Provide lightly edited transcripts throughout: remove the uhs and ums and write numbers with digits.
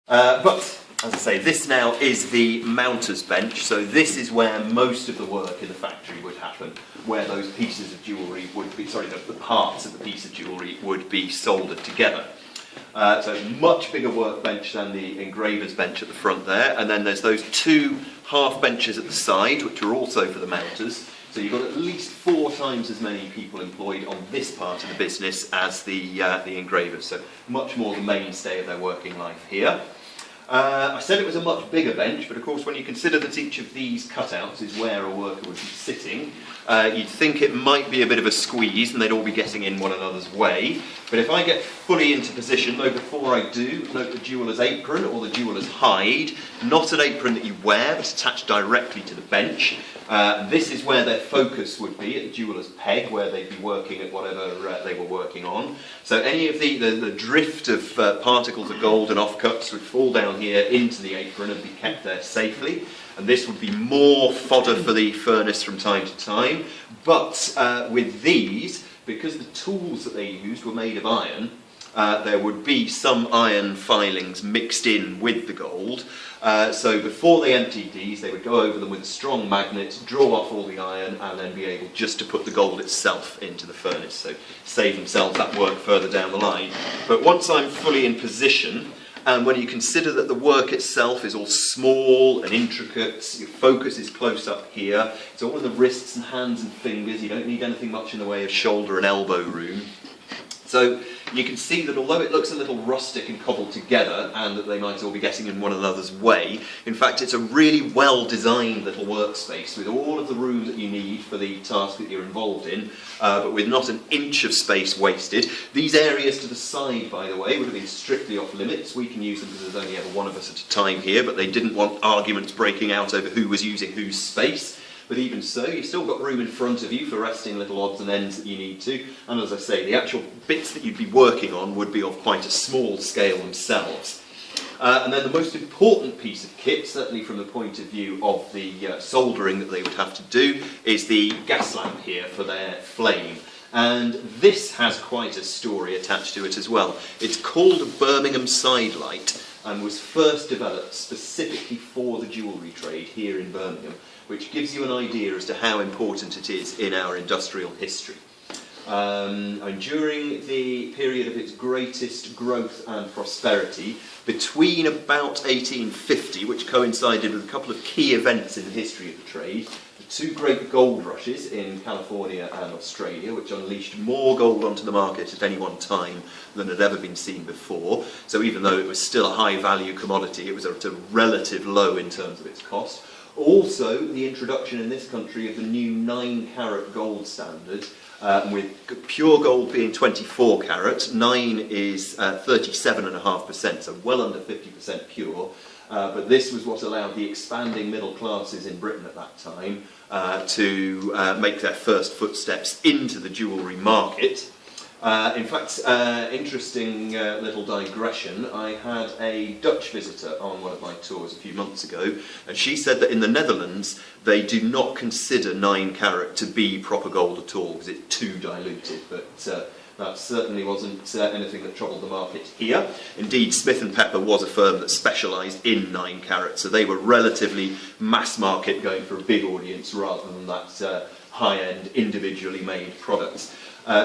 But, as I say, this now is the mounter's bench, so this is where most of the work in the factory would happen, where those pieces of jewellery would be, the parts of the piece of jewellery would be soldered together. So much bigger workbench than the engraver's bench at the front there, and then there's those two half benches at the side, which are also for the mounters. So you've got at least 4 times as many people employed on this part of the business as the engravers, so much more the mainstay of their working life here. I said it was a much bigger bench, but of course when you consider that each of these cutouts is where a worker would be sitting, you'd think it might be a bit of a squeeze and they'd all be getting in one another's way. But if I get fully into position, though before I do, note the jeweller's apron or the jeweller's hide, not an apron that you wear, but attached directly to the bench. This is where their focus would be, at the jeweller's peg, where they'd be working at whatever they were working on. So any of the drift of particles of gold and offcuts would fall down here into the apron and be kept there safely. And this would be more fodder for the furnace from time to time. But with these, because the tools that they used were made of iron, there would be some iron filings mixed in with the gold. So before they emptied these, they would go over them with a strong magnet, draw off all the iron, and then be able just to put the gold itself into the furnace. So save themselves that work further down the line. But once I'm fully in position, and when you consider that the work itself is all small and intricate, your focus is close up here, it's all in the wrists and hands and fingers, you don't need anything much in the way of shoulder and elbow room. So you can see that although it looks a little rustic and cobbled together, and that they might all be getting in one another's way, in fact it's a really well designed little workspace with all of the room that you need for the task that you're involved in, but with not an inch of space wasted. These areas to the side, by the way, would have been strictly off limits. We can use them because there's only ever one of us at a time here, but they didn't want arguments breaking out over who was using whose space. But even so, you've still got room in front of you for resting little odds and ends that you need to. And as I say, the actual bits that you'd be working on would be of quite a small scale themselves. And then the most important piece of kit, certainly from the point of view of the soldering that they would have to do, is the gas lamp here for their flame. And this has quite a story attached to it as well. It's called a Birmingham Sidelight and was first developed specifically for the jewellery trade here in Birmingham, which gives you an idea as to how important it is in our industrial history. And during the period of its greatest growth and prosperity, between about 1850, which coincided with a couple of key events in the history of the trade, the 2 great gold rushes in California and Australia, which unleashed more gold onto the market at any one time than had ever been seen before. So even though it was still a high value commodity, it was at a relative low in terms of its cost. Also, the introduction in this country of the new 9-carat gold standard, with pure gold being 24 carat, 9 is 37.5%, so well under 50% pure. But this was what allowed the expanding middle classes in Britain at that time to make their first footsteps into the jewellery market. In fact, interesting little digression, I had a Dutch visitor on one of my tours a few months ago, and she said that in the Netherlands they do not consider 9-carat to be proper gold at all because it's too diluted, but that certainly wasn't anything that troubled the market here. Indeed, Smith & Pepper was a firm that specialised in 9-carat, so they were relatively mass market, going for a big audience rather than that high-end individually made products.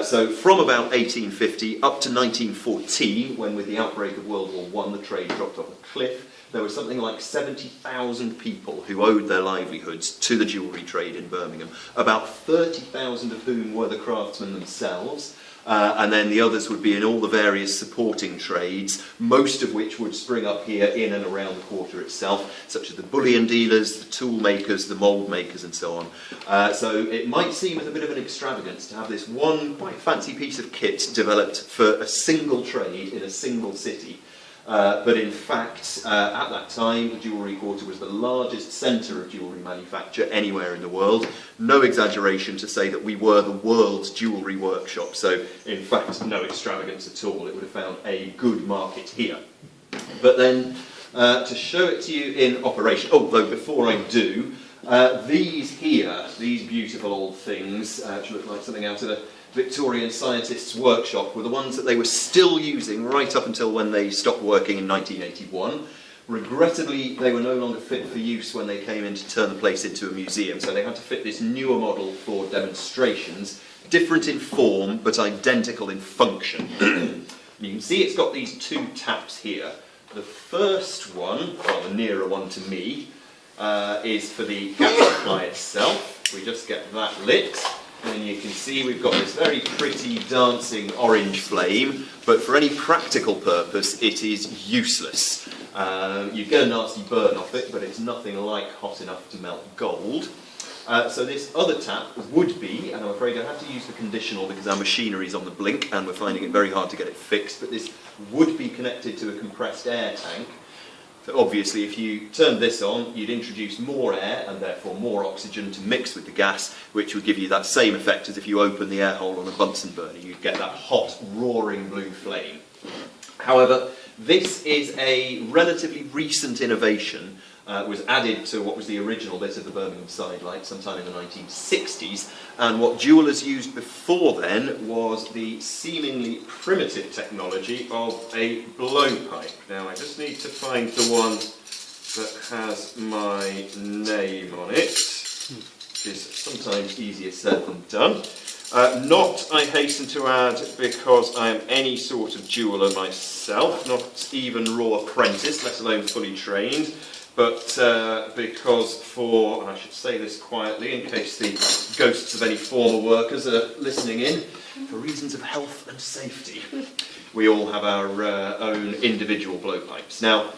So from about 1850 up to 1914, when with the outbreak of World War I the trade dropped off a cliff, there were something like 70,000 people who owed their livelihoods to the jewellery trade in Birmingham, about 30,000 of whom were the craftsmen themselves. And then the others would be in all the various supporting trades, most of which would spring up here in and around the quarter itself, such as the bullion dealers, the tool makers, the mould makers and so on. So it might seem as a bit of an extravagance to have this one quite fancy piece of kit developed for a single trade in a single city. But in fact, at that time, the jewellery quarter was the largest centre of jewellery manufacture anywhere in the world. No exaggeration to say that we were the world's jewellery workshop, so in fact, no extravagance at all. It would have found a good market here. But then, to show it to you in operation, although before I do, these here, these beautiful old things, which look like something out of a Victorian scientists' workshop were the ones that they were still using right up until when they stopped working in 1981. Regrettably, they were no longer fit for use when they came in to turn the place into a museum, so they had to fit this newer model for demonstrations, different in form but identical in function. You can see it's got these two taps here. The first one, well, the nearer one to me, is for the gas supply itself. We just get that lit, and you can see we've got this very pretty dancing orange flame, but for any practical purpose it is useless. You get a nasty burn off it, but it's nothing like hot enough to melt gold. So this other tap would be, and I'm afraid I have to use the conditional because our machinery is on the blink and we're finding it very hard to get it fixed, but this would be connected to a compressed air tank. So obviously if you turned this on, you'd introduce more air and therefore more oxygen to mix with the gas, which would give you that same effect as if you open the air hole on a Bunsen burner. You'd get that hot, roaring blue flame. However, this is a relatively recent innovation. Was added to what was the original bit of the Birmingham sidelight sometime in the 1960s, and what jewellers used before then was the seemingly primitive technology of a blowpipe. Now I just need to find the one that has my name on it, which is sometimes easier said than done. Not, I hasten to add, because I am any sort of jeweller myself, not even raw apprentice, let alone fully trained, but because for, and I should say this quietly in case the ghosts of any former workers are listening in, for reasons of health and safety, we all have our own individual blowpipes. Now,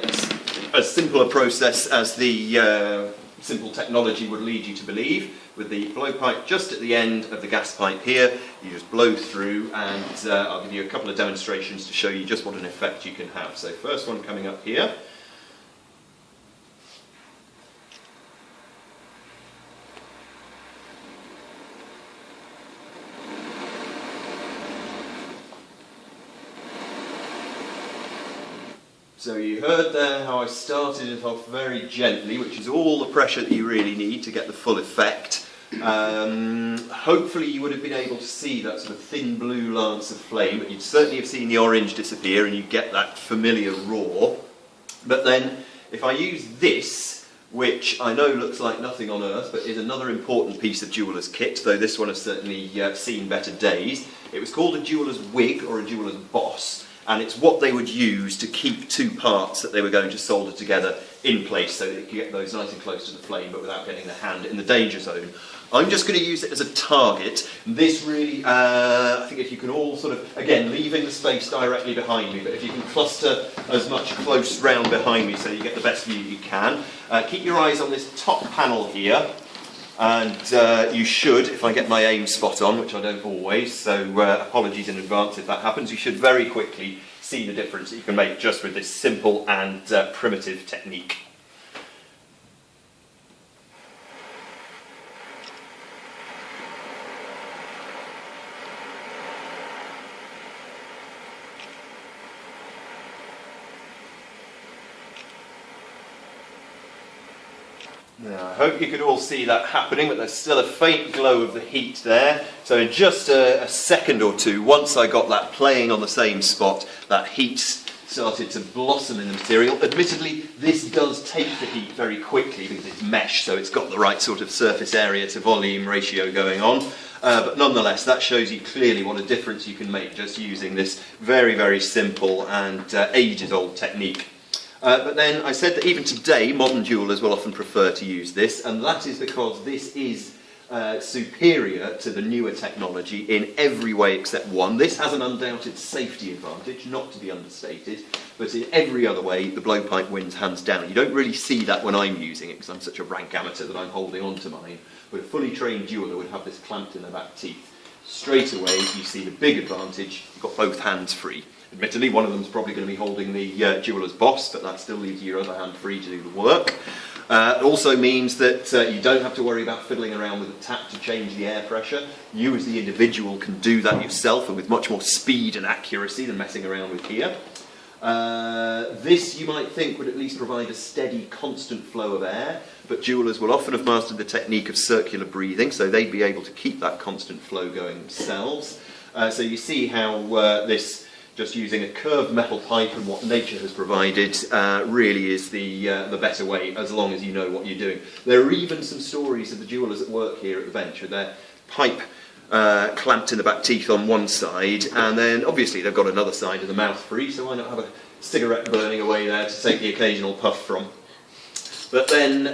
it's as simple a process as the simple technology would lead you to believe. With the blowpipe just at the end of the gas pipe here, you just blow through, and I'll give you a couple of demonstrations to show you just what an effect you can have. So first one coming up here. So you heard there how I started it off very gently, which is all the pressure that you really need to get the full effect. Hopefully you would have been able to see that sort of thin blue lance of flame, but you'd certainly have seen the orange disappear and you get that familiar roar. But then if I use this, which I know looks like nothing on earth, but is another important piece of jeweller's kit, though this one has certainly seen better days. It was called a jeweller's wig or a jeweller's boss. And it's what they would use to keep two parts that they were going to solder together in place so that you could get those nice and close to the flame but without getting the hand in the danger zone. I'm just going to use it as a target. This really, I think if you can all sort of, again, leaving the space directly behind me, but if you can cluster as much close round behind me so you get the best view you can. Keep your eyes on this top panel here. And you should, if I get my aim spot on, which I don't always, so apologies in advance if that happens, you should very quickly see the difference that you can make just with this simple and primitive technique. Now, I hope you could all see that happening, but there's still a faint glow of the heat there. So in just a second or two, once I got that playing on the same spot, that heat started to blossom in the material. Admittedly, this does take the heat very quickly because it's mesh, so it's got the right sort of surface area to volume ratio going on. But nonetheless, that shows you clearly what a difference you can make just using this very, very simple and ages-old technique. But then I said that even today, modern jewellers will often prefer to use this, and that is because this is superior to the newer technology in every way except one. This has an undoubted safety advantage, not to be understated, but in every other way, the blowpipe wins hands down. You don't really see that when I'm using it, because I'm such a rank amateur that I'm holding on to mine, but a fully trained jeweller would have this clamped in their back teeth. Straight away, you see the big advantage, you've got both hands free. Admittedly, one of them is probably going to be holding the jeweller's boss, but that still leaves your other hand free to do the work. It also means that you don't have to worry about fiddling around with a tap to change the air pressure. You as the individual can do that yourself and with much more speed and accuracy than messing around with here. This, you might think, would at least provide a steady, constant flow of air, but jewellers will often have mastered the technique of circular breathing, so they'd be able to keep that constant flow going themselves. So you see how this, just using a curved metal pipe and what nature has provided, really is the better way, as long as you know what you're doing. There are even some stories of the jewellers at work here at the bench with their pipe clamped in the back teeth on one side, and then obviously they've got another side of the mouth free, so why not have a cigarette burning away there to take the occasional puff from. But then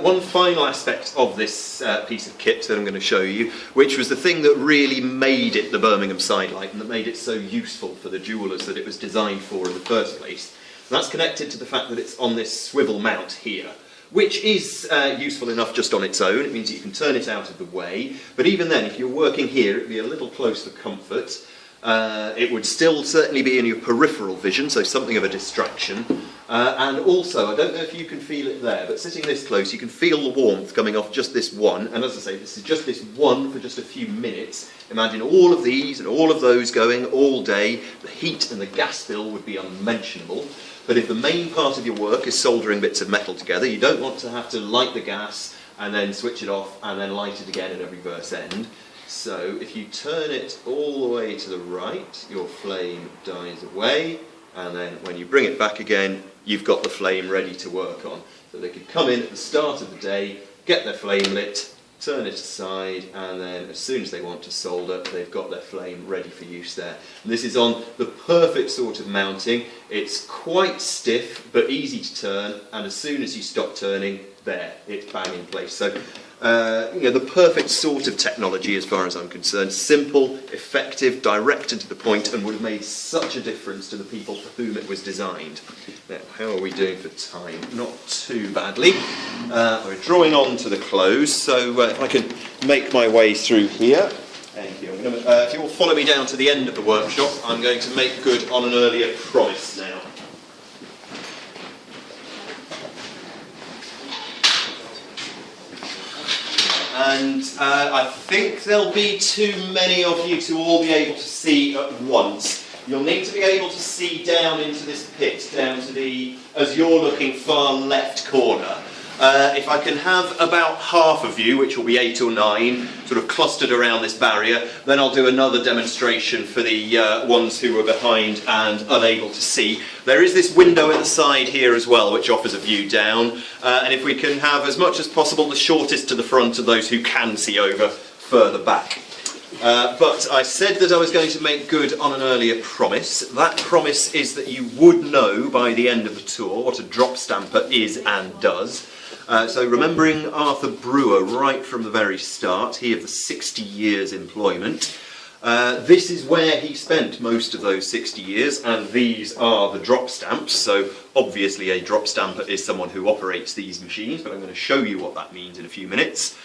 one final aspect of this piece of kit that I'm going to show you, which was the thing that really made it the Birmingham sidelight and that made it so useful for the jewellers that it was designed for in the first place. And that's connected to the fact that it's on this swivel mount here, which is useful enough just on its own. It means that you can turn it out of the way, but even then, if you're working here, it would be a little close for comfort. It would still certainly be in your peripheral vision, so something of a distraction. And also, I don't know if you can feel it there, but sitting this close, you can feel the warmth coming off just this one. And as I say, this is just this one for just a few minutes. Imagine all of these and all of those going all day. The heat and the gas bill would be unmentionable. But if the main part of your work is soldering bits of metal together, you don't want to have to light the gas and then switch it off and then light it again at every verse end. So if you turn it all the way to the right, your flame dies away, and then when you bring it back again, you've got the flame ready to work on. So they could come in at the start of the day, get their flame lit, turn it aside, and then as soon as they want to solder, they've got their flame ready for use there. And this is on the perfect sort of mounting. It's quite stiff, but easy to turn, and as soon as you stop turning, there, it's bang in place. So, the perfect sort of technology as far as I'm concerned. Simple, effective, direct and to the point, and would have made such a difference to the people for whom it was designed. Now, how are we doing for time? Not too badly. We're drawing on to the close, so if I can make my way through here. Thank you. If you will follow me down to the end of the workshop, I'm going to make good on an earlier promise now. And I think there'll be too many of you to all be able to see at once. You'll need to be able to see down into this pit, down to the, as you're looking, far left corner. If I can have about half of you, which will be 8 or 9, sort of clustered around this barrier, then I'll do another demonstration for the ones who are behind and unable to see. There is this window at the side here as well, which offers a view down, and if we can have as much as possible the shortest to the front of those who can see over further back. But I said that I was going to make good on an earlier promise. That promise is that you would know by the end of the tour what a drop stamper is and does. So remembering Arthur Brewer right from the very start, he of the 60 years employment, this is where he spent most of those 60 years, and these are the drop stamps. So obviously a drop stamper is someone who operates these machines, but I'm going to show you what that means in a few minutes.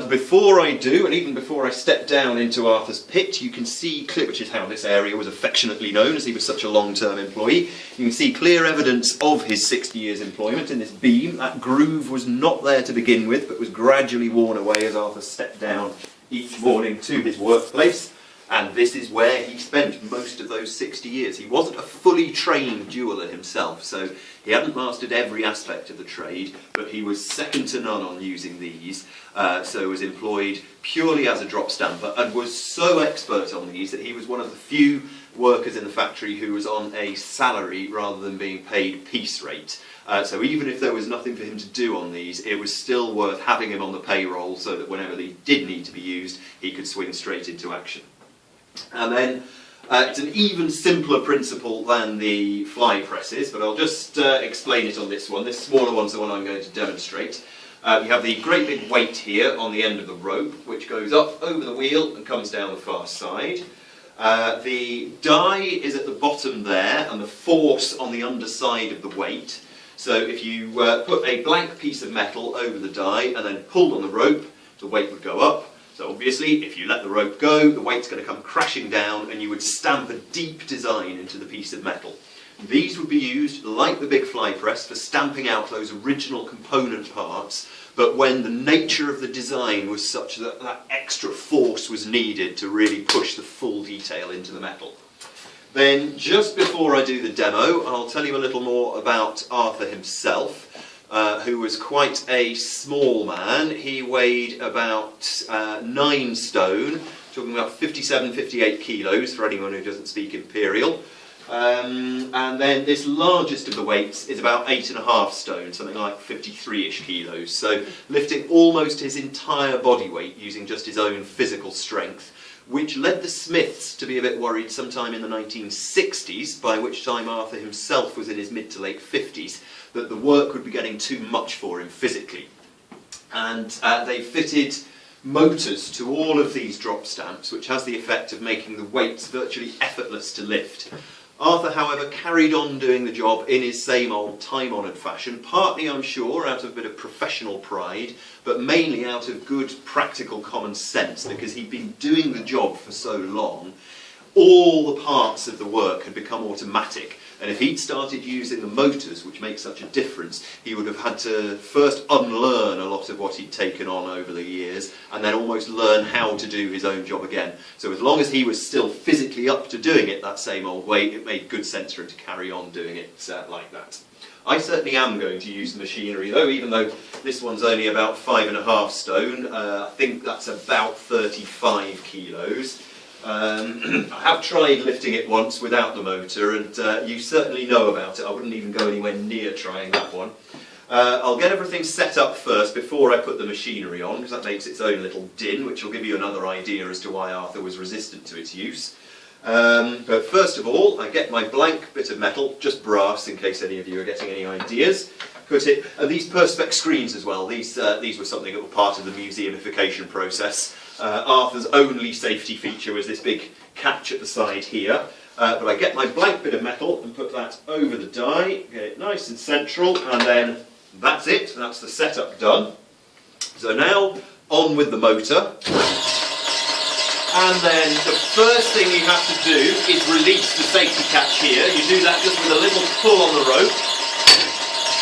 Before I do, and even before I step down into Arthur's pit, you can see, which is how this area was affectionately known, as he was such a long-term employee, you can see clear evidence of his 60 years employment in this beam. That groove was not there to begin with, but was gradually worn away as Arthur stepped down each morning to his workplace. And this is where he spent most of those 60 years. He wasn't a fully trained jeweller himself, so he hadn't mastered every aspect of the trade, but he was second to none on using these, so was employed purely as a drop stamper, and was so expert on these that he was one of the few workers in the factory who was on a salary rather than being paid piece rate. So even if there was nothing for him to do on these, it was still worth having him on the payroll so that whenever they did need to be used, he could swing straight into action. And then it's an even simpler principle than the fly presses, but I'll just explain it on this one. This smaller one's the one I'm going to demonstrate. You have the great big weight here on the end of the rope, which goes up over the wheel and comes down the far side. The die is at the bottom there, and the force on the underside of the weight. So if you put a blank piece of metal over the die and then pulled on the rope, the weight would go up. So obviously, if you let the rope go, the weight's going to come crashing down and you would stamp a deep design into the piece of metal. These would be used, like the big fly press, for stamping out those original component parts, but when the nature of the design was such that that extra force was needed to really push the full detail into the metal. Then, just before I do the demo, I'll tell you a little more about Arthur himself, who was quite a small man. He weighed about 9 stone, talking about 57, 58 kilos for anyone who doesn't speak Imperial. And then this largest of the weights is about 8.5 stone, something like 53-ish kilos. So lifting almost his entire body weight using just his own physical strength, which led the Smiths to be a bit worried sometime in the 1960s, by which time Arthur himself was in his mid to late 50s, that the work would be getting too much for him physically. And they fitted motors to all of these drop stamps, which has the effect of making the weights virtually effortless to lift. Arthur, however, carried on doing the job in his same old time-honoured fashion, partly, I'm sure, out of a bit of professional pride, but mainly out of good practical common sense, because he'd been doing the job for so long. All the parts of the work had become automatic, and if he'd started using the motors, which make such a difference, he would have had to first unlearn a lot of what he'd taken on over the years, and then almost learn how to do his own job again. So as long as he was still physically up to doing it that same old way, it made good sense for him to carry on doing it like that. I certainly am going to use the machinery though, even though this one's only about 5.5 stone. I think that's about 35 kilos. I have tried lifting it once without the motor, and you certainly know about it. I wouldn't even go anywhere near trying that one. I'll get everything set up first before I put the machinery on, because that makes its own little din, which will give you another idea as to why Arthur was resistant to its use. But first of all, I get my blank bit of metal, just brass in case any of you are getting any ideas. Put it, and these Perspex screens as well, these were something that were part of the museumification process. Arthur's only safety feature was this big catch at the side here. But I get my blank bit of metal and put that over the die, get it nice and central, and then that's it, that's the setup done. So now, on with the motor. And then the first thing you have to do is release the safety catch here. You do that just with a little pull on the rope.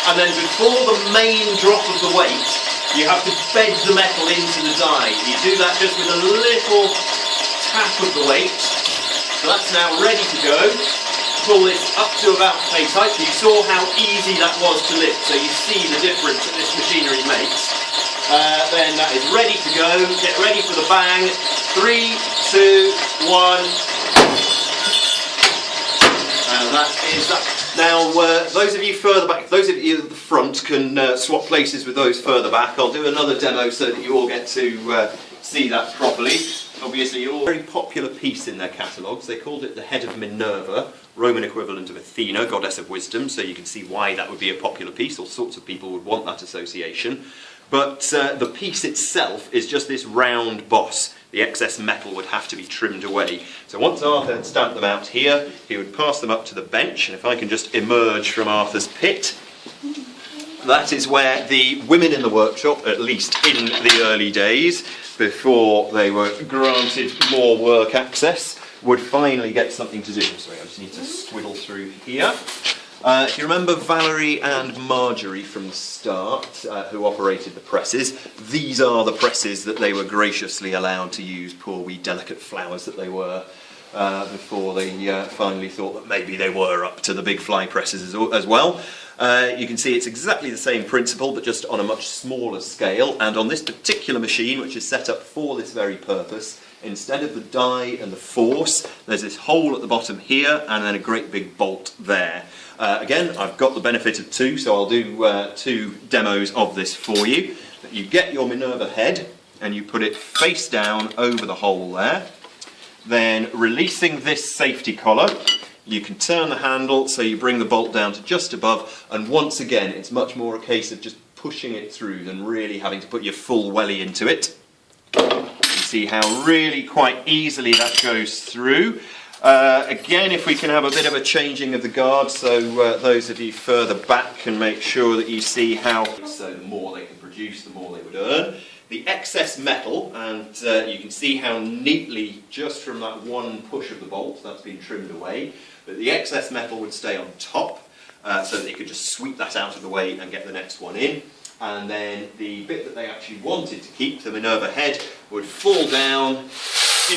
And then before the main drop of the weight, you have to bed the metal into the die. You do that just with a little tap of the weight. So that's now ready to go. Pull this up to about face height. You saw how easy that was to lift, so you see the difference that this machinery makes. Then that is ready to go. Get ready for the bang. 3, 2, 1. And that is that. Now, those of you further back, those of you at the front can swap places with those further back. I'll do another demo so that you all get to see that properly. Obviously, a very popular piece in their catalogues. They called it the Head of Minerva, Roman equivalent of Athena, goddess of wisdom, so you can see why that would be a popular piece. All sorts of people would want that association. But the piece itself is just this round boss. The excess metal would have to be trimmed away. So once Arthur had stamped them out here, he would pass them up to the bench, and if I can just emerge from Arthur's pit, that is where the women in the workshop, at least in the early days, before they were granted more work access, would finally get something to do. Sorry, I just need to swivel through here. If you remember Valerie and Marjorie from the start, who operated the presses, these are the presses that they were graciously allowed to use, poor wee delicate flowers that they were, before they finally thought that maybe they were up to the big fly presses as well. You can see it's exactly the same principle, but just on a much smaller scale, and on this particular machine, which is set up for this very purpose, instead of the die and the force, there's this hole at the bottom here, and then a great big bolt there. Again, I've got the benefit of two, so I'll do 2 demos of this for you. You get your Minerva head, and you put it face down over the hole there. Then, releasing this safety collar, you can turn the handle so you bring the bolt down to just above, and once again, it's much more a case of just pushing it through than really having to put your full welly into it. You see how really quite easily that goes through. Again, if we can have a bit of a changing of the guard, so those of you further back can make sure that you see how, so the more they can produce, the more they would earn. The excess metal, and you can see how neatly, just from that one push of the bolt, that's been trimmed away, but the excess metal would stay on top, so that they could just sweep that out of the way and get the next one in. And then the bit that they actually wanted to keep, the Minerva head, would fall down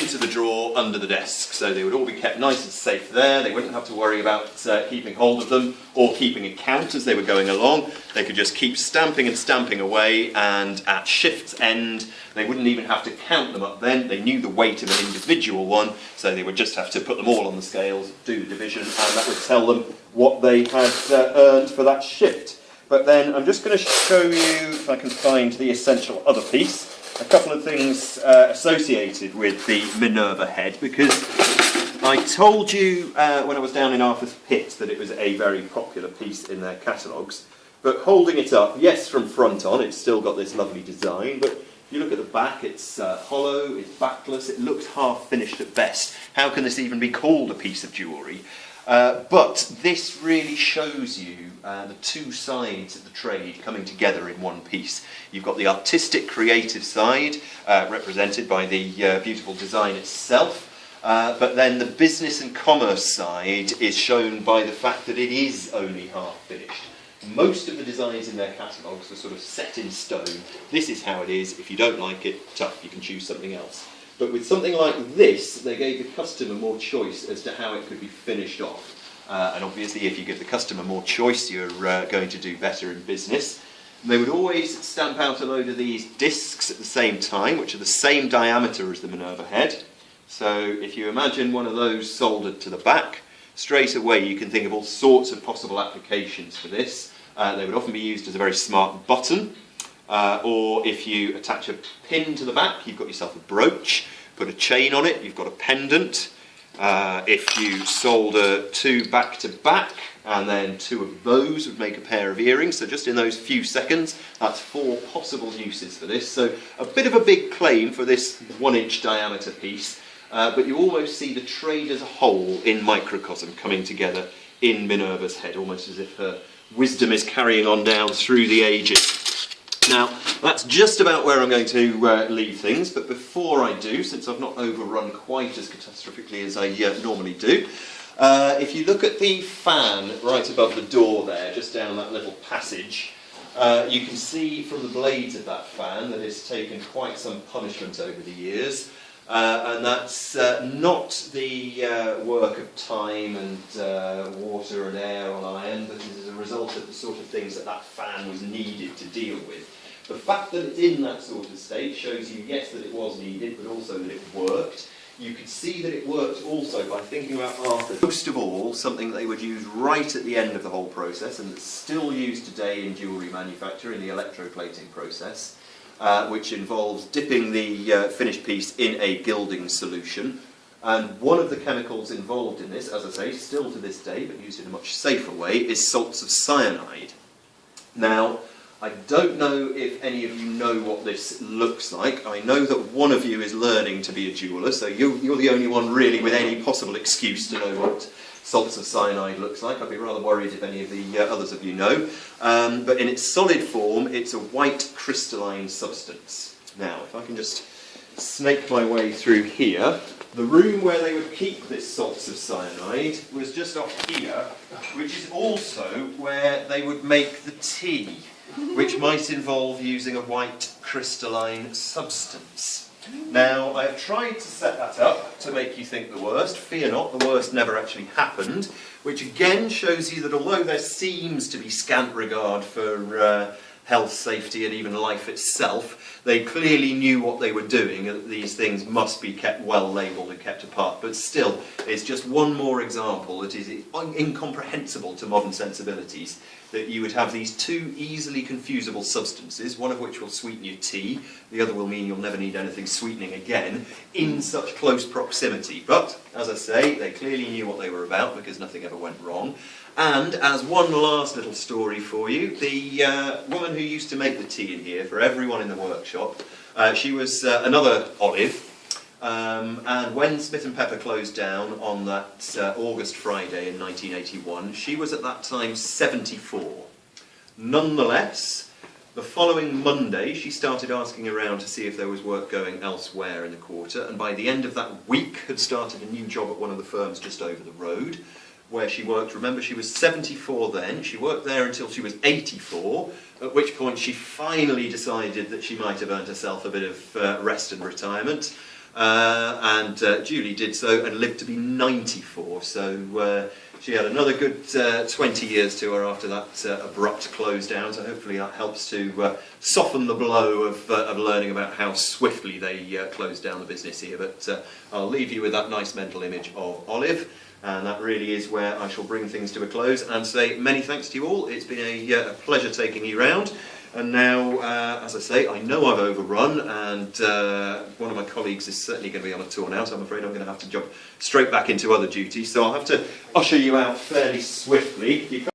into the drawer under the desk. So they would all be kept nice and safe there. They wouldn't have to worry about keeping hold of them or keeping account as they were going along. They could just keep stamping and stamping away, and at shift's end they wouldn't even have to count them up then. They knew the weight of an individual one, so they would just have to put them all on the scales, do the division, and that would tell them what they had earned for that shift. But then I'm just going to show you, if I can find the essential other piece, a couple of things associated with the Minerva head, because I told you when I was down in Arthur's Pit that it was a very popular piece in their catalogues. But holding it up, yes, from front on, it's still got this lovely design, but if you look at the back, it's hollow, it's backless, it looks half finished at best. How can this even be called a piece of jewellery? But this really shows you the two sides of the trade coming together in one piece. You've got the artistic, creative side, represented by the beautiful design itself, but then the business and commerce side is shown by the fact that it is only half finished. Most of the designs in their catalogues are sort of set in stone. This is how it is. If you don't like it, tough, you can choose something else. But with something like this, they gave the customer more choice as to how it could be finished off. And obviously, if you give the customer more choice, you're going to do better in business. And they would always stamp out a load of these discs at the same time, which are the same diameter as the Minerva head. So if you imagine one of those soldered to the back, straight away you can think of all sorts of possible applications for this. They would often be used as a very smart button, or if you attach a pin to the back, you've got yourself a brooch. Put a chain on it, you've got a pendant. If you solder two back to back, and then two of those would make a pair of earrings. So just in those few seconds, that's 4 possible uses for this. So a bit of a big claim for this 1-inch diameter piece, but you almost see the trade as a whole in microcosm coming together in Minerva's head, almost as if her wisdom is carrying on down through the ages. Now, that's just about where I'm going to leave things, but before I do, since I've not overrun quite as catastrophically as I normally do, if you look at the fan right above the door there, just down that little passage, you can see from the blades of that fan that it's taken quite some punishment over the years. And that's not the work of time and water and air on iron, but it is a result of the sort of things that that fan was needed to deal with. The fact that it's in that sort of state shows you, yes, that it was needed, but also that it worked. You could see that it worked also by thinking about Arthur. Most of all, something that they would use right at the end of the whole process, and that's still used today in jewellery manufacture, in the electroplating process, which involves dipping the finished piece in a gilding solution. And one of the chemicals involved in this, as I say, still to this day, but used in a much safer way, is salts of cyanide. Now, I don't know if any of you know what this looks like. I know that one of you is learning to be a jeweller, so you're the only one really with any possible excuse to know what salts of cyanide looks like. I'd be rather worried if any of the others of you know. But in its solid form, it's a white crystalline substance. Now, if I can just snake my way through here, the room where they would keep this salts of cyanide was just off here, which is also where they would make the tea, which might involve using a white crystalline substance. Now, I have tried to set that up to make you think the worst. Fear not, the worst never actually happened, which again shows you that although there seems to be scant regard for health, safety and even life itself, they clearly knew what they were doing, and that these things must be kept well labelled and kept apart. But still, it's just one more example that is incomprehensible to modern sensibilities, that you would have these two easily confusable substances, one of which will sweeten your tea, the other will mean you'll never need anything sweetening again, in such close proximity. But, as I say, they clearly knew what they were about, because nothing ever went wrong. And as one last little story for you, the woman who used to make the tea in here for everyone in the workshop, she was another Olive, and when Smith & Pepper closed down on that August Friday in 1981, she was at that time 74. Nonetheless, the following Monday she started asking around to see if there was work going elsewhere in the quarter, and by the end of that week had started a new job at one of the firms just over the road, where she worked. Remember, she was 74 then. She worked there until she was 84, at which point she finally decided that she might have earned herself a bit of rest and retirement. and Julie did so and lived to be 94. So she had another good 20 years to her after that abrupt close down. So hopefully that helps to soften the blow of learning about how swiftly they closed down the business here. But I'll leave you with that nice mental image of Olive. And that really is where I shall bring things to a close and say many thanks to you all. It's been a pleasure taking you round. And now, as I say, I know I've overrun, and one of my colleagues is certainly going to be on a tour now, so I'm afraid I'm going to have to jump straight back into other duties. So I'll have to usher you out fairly swiftly.